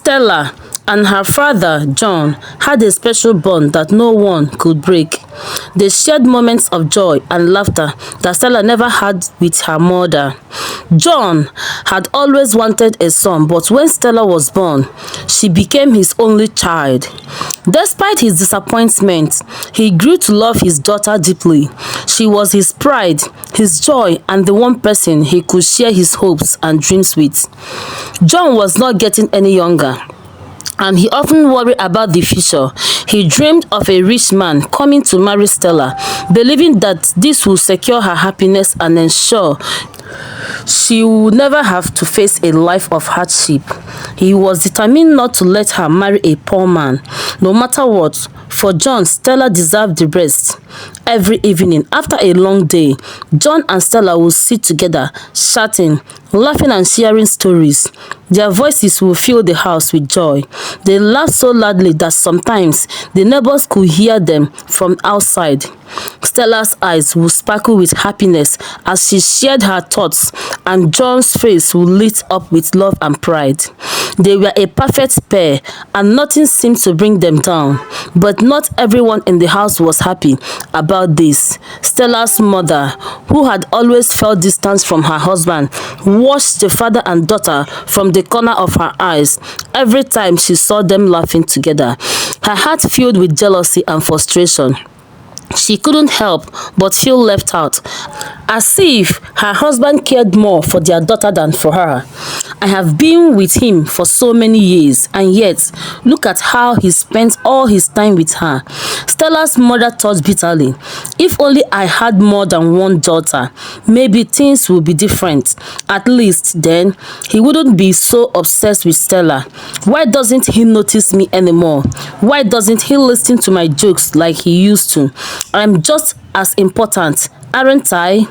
Stella and her father, John, had a special bond that no one could break. They shared moments of joy and laughter that Stella never had with her mother. John had always wanted a son, but when Stella was born, she became his only child. Despite his disappointment, he grew to love his daughter deeply. She was his pride, his joy, and the one person he could share his hopes and dreams with. John was not getting any younger, and he often worried about the future. He dreamed of a rich man coming to marry Stella, believing that this would secure her happiness and ensure she would never have to face a life of hardship. He was determined not to let her marry a poor man, no matter what. For John, Stella deserved the best. Every evening, after a long day, John and Stella would sit together, chatting, laughing and sharing stories. Their voices would fill the house with joy. They laughed so loudly that sometimes the neighbors could hear them from outside. Stella's eyes would sparkle with happiness as she shared her thoughts, and John's face would lit up with love and pride. They were a perfect pair, and nothing seemed to bring them down. But not everyone in the house was happy about this. Stella's mother, who had always felt distance from her husband, watched the father and daughter from the corner of her eyes every time she saw them laughing together. Her heart filled with jealousy and frustration. She couldn't help but feel left out, as if her husband cared more for their daughter than for her. I have been with him for so many years, and yet look at how he spent all his time with her. Stella's mother thought bitterly, if only I had more than one daughter, maybe things would be different. At least then he wouldn't be so obsessed with Stella. Why doesn't he notice me anymore? Why doesn't he listen to my jokes like he used to? I'm just as important, aren't I?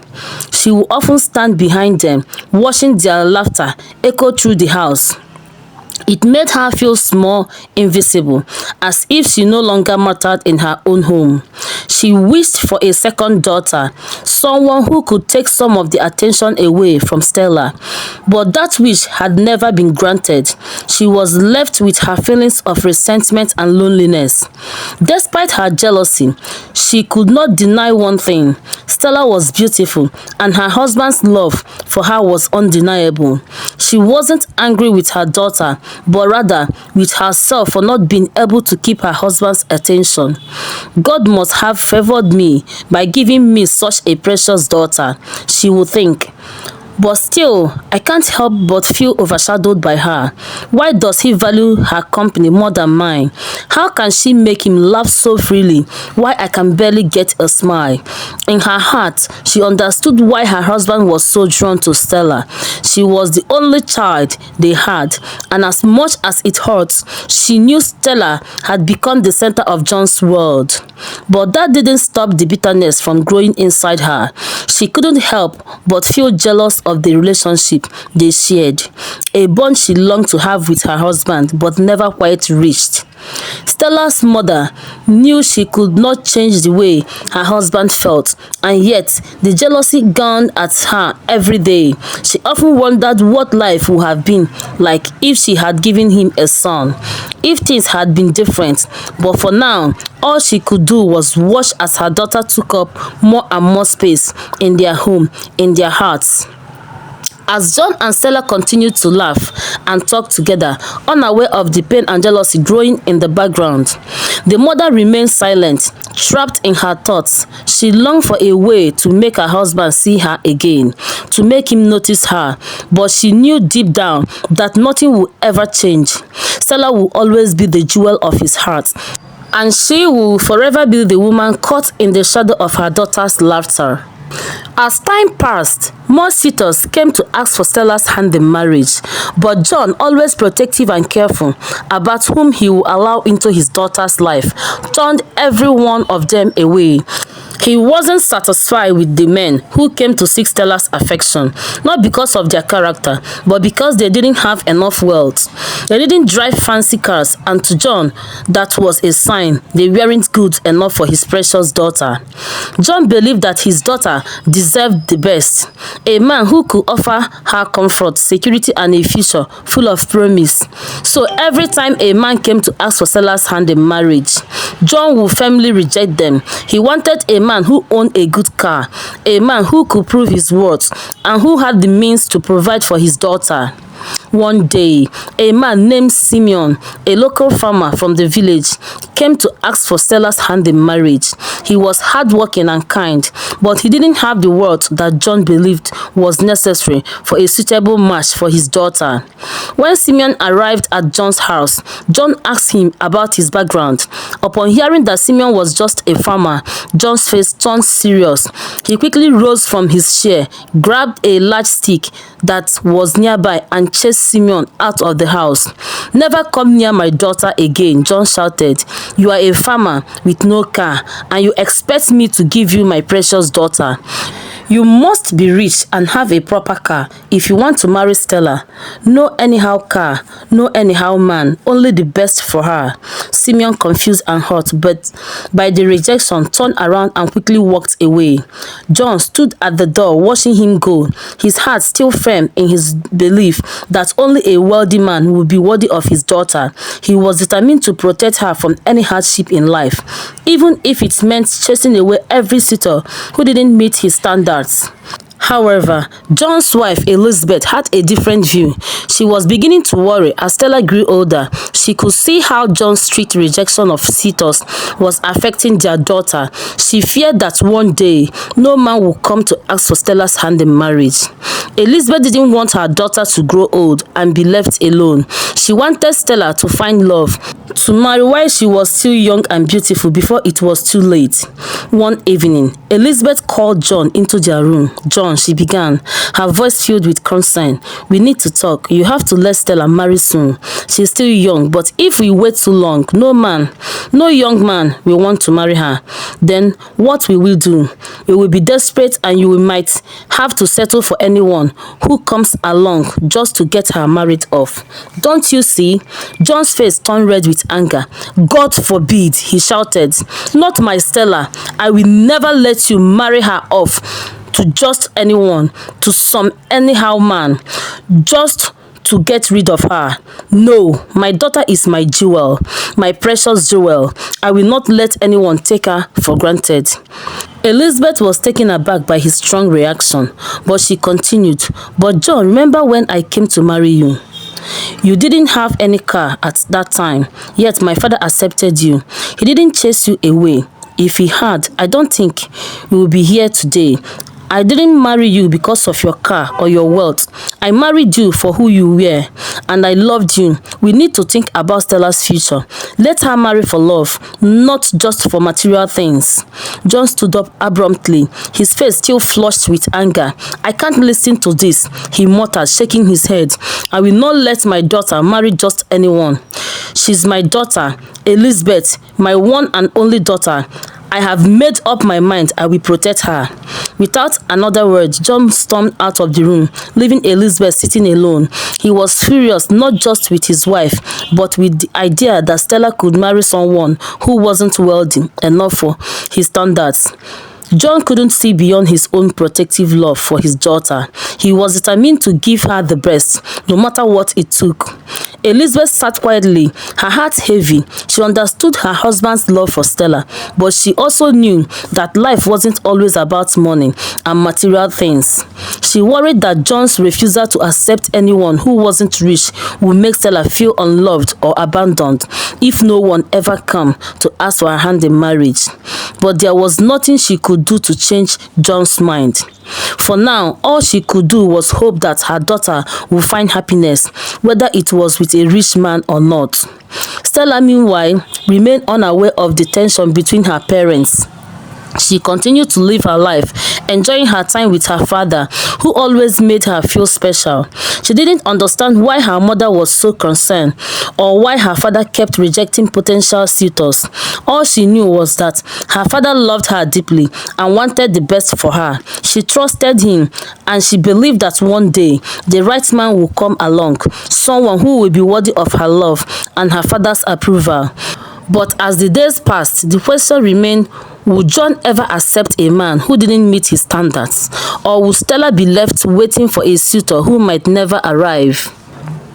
She will often stand behind them, watching their laughter echo through the house. It made her feel small, invisible, as if she no longer mattered in her own home. She wished for a second daughter, someone who could take some of the attention away from Stella. But that wish had never been granted. She was left with her feelings of resentment and loneliness. Despite her jealousy, she could not deny one thing. Stella was beautiful, and her husband's love for her was undeniable. She wasn't angry with her daughter, but rather with herself for not being able to keep her husband's attention. God must have favored me by giving me such a precious daughter, she would think. But still, I can't help but feel overshadowed by her. Why does he value her company more than mine? How can she make him laugh so freely while I can barely get a smile? In her heart, she understood why her husband was so drawn to Stella. She was the only child they had, and as much as it hurts, she knew Stella had become the center of John's world. But that didn't stop the bitterness from growing inside her. She couldn't help but feel jealous of the relationship they shared, a bond she longed to have with her husband but never quite reached. Stella's mother knew she could not change the way her husband felt, and yet the jealousy gnawed at her every day. She often wondered what life would have been like if she had given him a son, if things had been different. But for now, all she could do was watch as her daughter took up more and more space in their home, in their hearts. As John and Stella continued to laugh and talk together, unaware of the pain and jealousy growing in the background, the mother remained silent, trapped in her thoughts. She longed for a way to make her husband see her again, to make him notice her, but she knew deep down that nothing would ever change. Stella will always be the jewel of his heart, and she will forever be the woman caught in the shadow of her daughter's laughter. As time passed, more suitors came to ask for Stella's hand in marriage, but John, always protective and careful about whom he would allow into his daughter's life, turned every one of them away. He wasn't satisfied with the men who came to seek Stella's affection, not because of their character, but because they didn't have enough wealth. They didn't drive fancy cars, and to John, that was a sign they weren't good enough for his precious daughter. John believed that his daughter deserved the best, a man who could offer her comfort, security, and a future full of promise. So every time a man came to ask for Stella's hand in marriage, John would firmly reject them. He wanted a man who owned a good car, a man who could prove his worth, and who had the means to provide for his daughter. One day, a man named Simeon, a local farmer from the village, came to ask for Stella's hand in marriage. He was hardworking and kind, but he didn't have the wealth that John believed was necessary for a suitable match for his daughter. When Simeon arrived at John's house, John asked him about his background. Upon hearing that Simeon was just a farmer, John's face turned serious. He quickly rose from his chair, grabbed a large stick that was nearby, and chased Simeon out of the house. "Never come near my daughter again," John shouted. "You are a farmer with no car, and you expect me to give you my precious daughter. You must be rich and have a proper car if you want to marry Stella. No anyhow car, no anyhow man, only the best for her." Simeon, confused and hurt but by the rejection, turned around and quickly walked away. John stood at the door watching him go, his heart still firm in his belief that only a wealthy man would be worthy of his daughter. He was determined to protect her from any hardship in life, even if it meant chasing away every suitor who didn't meet his standards. However, John's wife Elizabeth had a different view. She was beginning to worry as Stella grew older. She could see how John's strict rejection of suitors was affecting their daughter. She feared that one day, no man would come to ask for Stella's hand in marriage. Elizabeth didn't want her daughter to grow old and be left alone. She wanted Stella to find love, to marry while she was still young and beautiful before it was too late. One evening, Elizabeth called John into their room. "John," she began, her voice filled with concern, "we need to talk. You have to let Stella marry soon. She's still young, but if we wait too long, no young man will want to marry her. Then what will we do? We will be desperate, and you might have to settle for anyone who comes along just to get her married off. Don't you see?" John's face turned red with anger. "God forbid," he shouted. "Not my Stella. I will never let you marry her off to just anyone, to some anyhow man, just to get rid of her. No, my daughter is my jewel, my precious jewel. I will not let anyone take her for granted." Elizabeth was taken aback by his strong reaction, but she continued, "But John, remember when I came to marry you? You didn't have any car at that time, yet my father accepted you. He didn't chase you away. If he had, I don't think we would be here today. I didn't marry you because of your car or your wealth. I married you for who you were, and I loved you. We need to think about Stella's future. Let her marry for love, not just for material things." John stood up abruptly, his face still flushed with anger. "I can't listen to this," he muttered, shaking his head. "I will not let my daughter marry just anyone. She's my daughter, Elizabeth, my one and only daughter. I have made up my mind. I will protect her." Without another word, John stormed out of the room, leaving Elizabeth sitting alone. He was furious not just with his wife, but with the idea that Stella could marry someone who wasn't wealthy enough for his standards. John couldn't see beyond his own protective love for his daughter. He was determined to give her the best, no matter what it took. Elizabeth sat quietly, her heart heavy. She understood her husband's love for Stella, but she also knew that life wasn't always about money and material things. She worried that John's refusal to accept anyone who wasn't rich would make Stella feel unloved or abandoned if no one ever came to ask for her hand in marriage. But there was nothing she could do to change John's mind. For now, all she could do was hope that her daughter would find happiness, whether it was with a rich man or not. Stella, meanwhile, remained unaware of the tension between her parents. She continued to live her life, enjoying her time with her father, who always made her feel special. She didn't understand why her mother was so concerned or why her father kept rejecting potential suitors. All she knew was that her father loved her deeply and wanted the best for her. She trusted him, and she believed that one day the right man would come along, someone who would be worthy of her love and her father's approval. But as the days passed, the question remained, would John ever accept a man who didn't meet his standards? Or would Stella be left waiting for a suitor who might never arrive?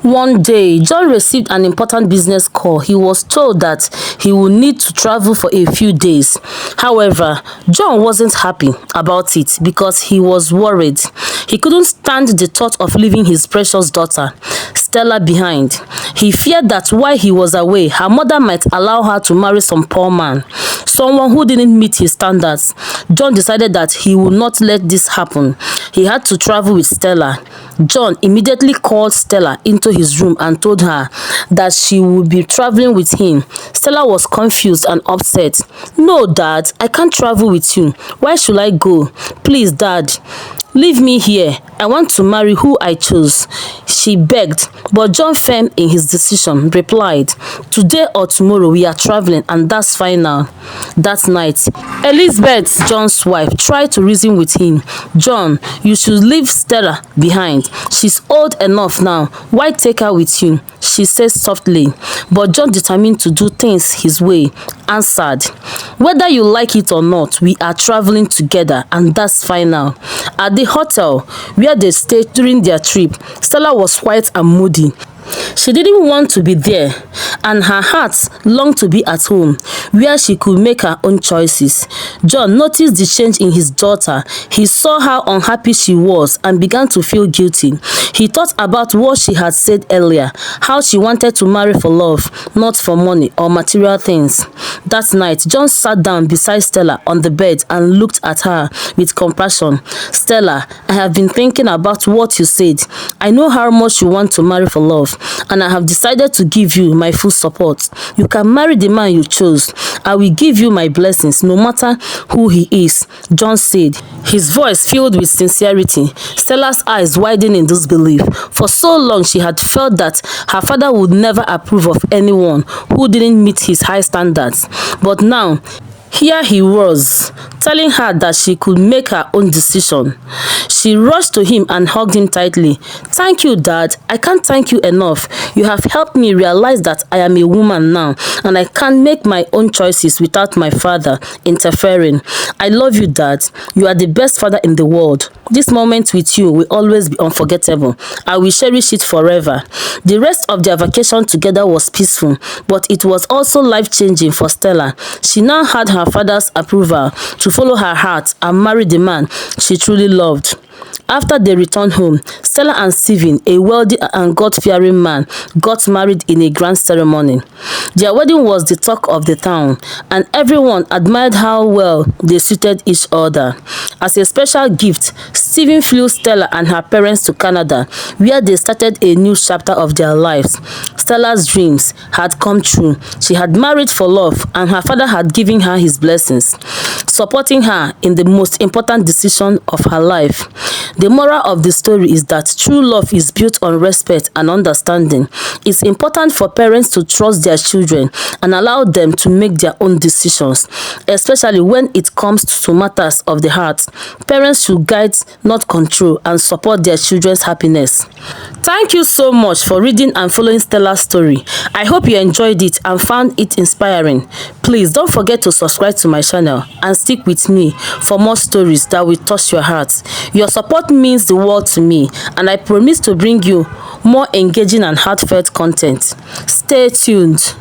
One day, John received an important business call. He was told that he would need to travel for a few days. However, John wasn't happy about it because he was worried. He couldn't stand the thought of leaving his precious daughter, Stella, behind. He feared that while he was away, her mother might allow her to marry some poor man, someone who didn't meet his standards. John decided that he would not let this happen. He had to travel with Stella. John immediately called Stella into his room and told her that she would be traveling with him. Stella was confused and upset. "No, Dad, I can't travel with you. Why should I go? Please, Dad, leave me here. I want to marry who I choose," she begged. But John, firm in his decision, replied, "Today or tomorrow we are traveling, and that's final." That night, Elizabeth, John's wife, tried to reason with him. "John, you should leave Stella behind. She's old enough now. Why take her with you?" she said softly. But John, determined to do things his way, answered, "Whether you like it or not, we are traveling together, and that's final." At the hotel where they stayed during their trip, Stella was quiet and moody. She didn't want to be there, and her heart longed to be at home, where she could make her own choices. John noticed the change in his daughter. He saw how unhappy she was and began to feel guilty. He thought about what she had said earlier, how she wanted to marry for love, not for money or material things. That night, John sat down beside Stella on the bed and looked at her with compassion. "Stella, I have been thinking about what you said. I know how much you want to marry for love, and I have decided to give you my full support. You can marry the man you chose. I will give you my blessings no matter who he is," John said, his voice filled with sincerity. Stella's eyes widened in disbelief. For so long she had felt that her father would never approve of anyone who didn't meet his high standards. But now, here he was, telling her that she could make her own decision. She rushed to him and hugged him tightly. "Thank you, Dad. I can't thank you enough. You have helped me realize that I am a woman now, and I can make my own choices without my father interfering. I love you, Dad. You are the best father in the world. This moment with you will always be unforgettable. I will cherish it forever." The rest of their vacation together was peaceful, but it was also life-changing for Stella. She now had her father's approval to follow her heart and marry the man she truly loved. After they returned home, Stella and Stephen, a wealthy and God-fearing man, got married in a grand ceremony. Their wedding was the talk of the town, and everyone admired how well they suited each other. As a special gift, Stephen flew Stella and her parents to Canada, where they started a new chapter of their lives. Stella's dreams had come true. She had married for love, and her father had given her his blessings, supporting her in the most important decision of her life. The moral of the story is that true love is built on respect and understanding. It's important for parents to trust their children and allow them to make their own decisions, especially when it comes to matters of the heart. Parents should guide, not control, and support their children's happiness. Thank you so much for reading and following Stella's story. I hope you enjoyed it and found it inspiring. Please don't forget to subscribe to my channel and stick with me for more stories that will touch your heart. Your support means the world to me, and I promise to bring you more engaging and heartfelt content. Stay tuned.